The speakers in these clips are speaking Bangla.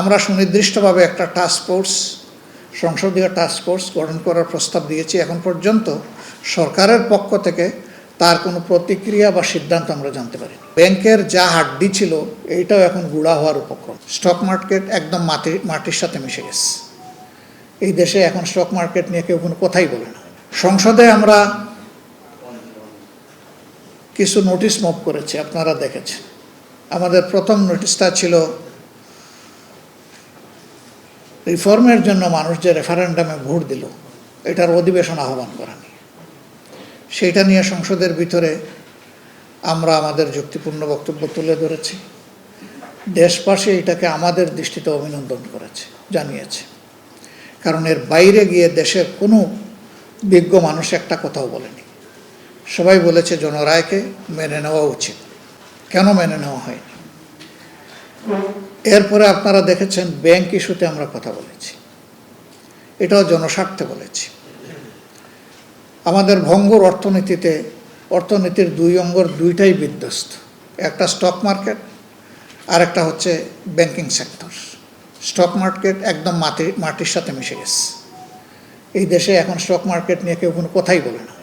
আমরা সুনির্দিষ্টভাবে একটা টাস্ক ফোর্স, সংসদীয় টাস্ক ফোর্স গঠন করার প্রস্তাব দিয়েছি। এখন পর্যন্ত সরকারের পক্ষ থেকে তার কোনো প্রতিক্রিয়া বা সিদ্ধান্ত আমরা জানতে পারি। ব্যাংকের যা হাড্ডি ছিল এইটাও এখন গুঁড়া হওয়ার উপক্রম। স্টক মার্কেট একদম মাটির সাথে মিশে গেছে। এই দেশে এখন স্টক মার্কেট নিয়ে কেউ কোনো কথাই বলে না। সংসদে আমরা কিছু নোটিশ মুভ করেছি, আপনারা দেখেছেন। আমাদের প্রথম নোটিশটা ছিল রিফর্মের জন্য মানুষ যে রেফারেন্ডামে ভোট দিল এটার অধিবেশন আহ্বান করা নিয়ে। সেইটা নিয়ে সংসদের ভিতরে আমরা আমাদের যুক্তিপূর্ণ বক্তব্য তুলে ধরেছি। দেশবাসী এটাকে আমাদের দৃষ্টিতে অভিনন্দন করেছে, জানিয়েছে। কারণ এর বাইরে গিয়ে দেশের কোনো বিজ্ঞ মানুষ একটা কথাও বলেনি। সবাই বলেছে জনরায়কে মেনে নেওয়া উচিত। কেন মেনে নেওয়া হয়নি? এরপরে আপনারা দেখেছেন ব্যাংক ইস্যুতে আমরা কথা বলেছি, এটাও জনস্বার্থে বলেছি। আমাদের ভঙ্গুর অর্থনীতির দুই অঙ্গর দুইটাই বিধ্বস্ত, একটা স্টক মার্কেট আর একটা হচ্ছে ব্যাংকিং সেক্টর। স্টক মার্কেট একদম মাটির সাথে মিশে গেছে। এই দেশে এখন স্টক মার্কেট নিয়ে কেউ কোনো কথাই বলে না।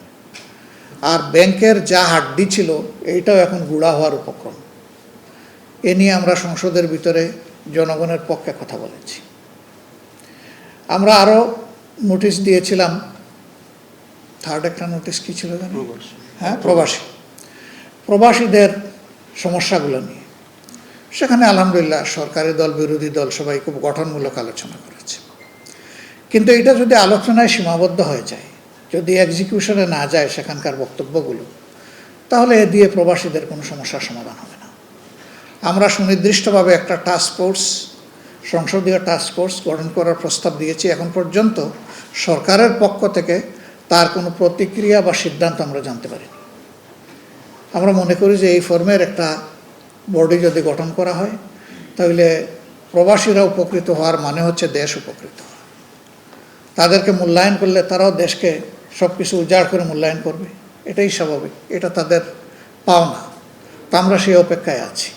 আর ব্যাংকের যা হাড্ডি ছিল এইটাও এখন গুঁড়া হওয়ার উপক্রম। এ নিয়ে আমরা সংসদের ভিতরে জনগণের পক্ষে কথা বলেছি। আমরা আরও নোটিশ দিয়েছিলাম। থার্ড একটা নোটিশ কী ছিল জানেন? হ্যাঁ, প্রবাসীদের সমস্যাগুলো নিয়ে। সেখানে আলহামদুলিল্লাহ সরকারি দল বিরোধী দল সবাই খুব গঠনমূলক আলোচনা করেছে। কিন্তু এটা যদি আলোচনায় সীমাবদ্ধ হয়ে যায়, যদি এক্সিকিউশনে না যায় সেখানকার বক্তব্যগুলো, তাহলে এ দিয়ে প্রবাসীদের কোনো সমস্যার সমাধান হবে না। আমরা সুনির্দিষ্টভাবে একটা টাস্ক ফোর্স, সংসদীয় টাস্ক ফোর্স গঠন করার প্রস্তাব দিয়েছি। এখন পর্যন্ত সরকারের পক্ষ থেকে তার কোনো প্রতিক্রিয়া বা সিদ্ধান্ত আমরা জানতে পারিনি। আমরা মনে করি যে এই ফর্মের একটা বডি যদি গঠন করা হয় তাহলে প্রবাসীরা উপকৃত হওয়ার মানে হচ্ছে দেশ উপকৃত হওয়া। তাদেরকে মূল্যায়ন করলে তারাও দেশকে সব কিছু উজাড় করে মূল্যায়ন করবে, এটাই স্বাভাবিক, এটা তাদের পাওনা। তা আমরা সেই অপেক্ষায় আছি।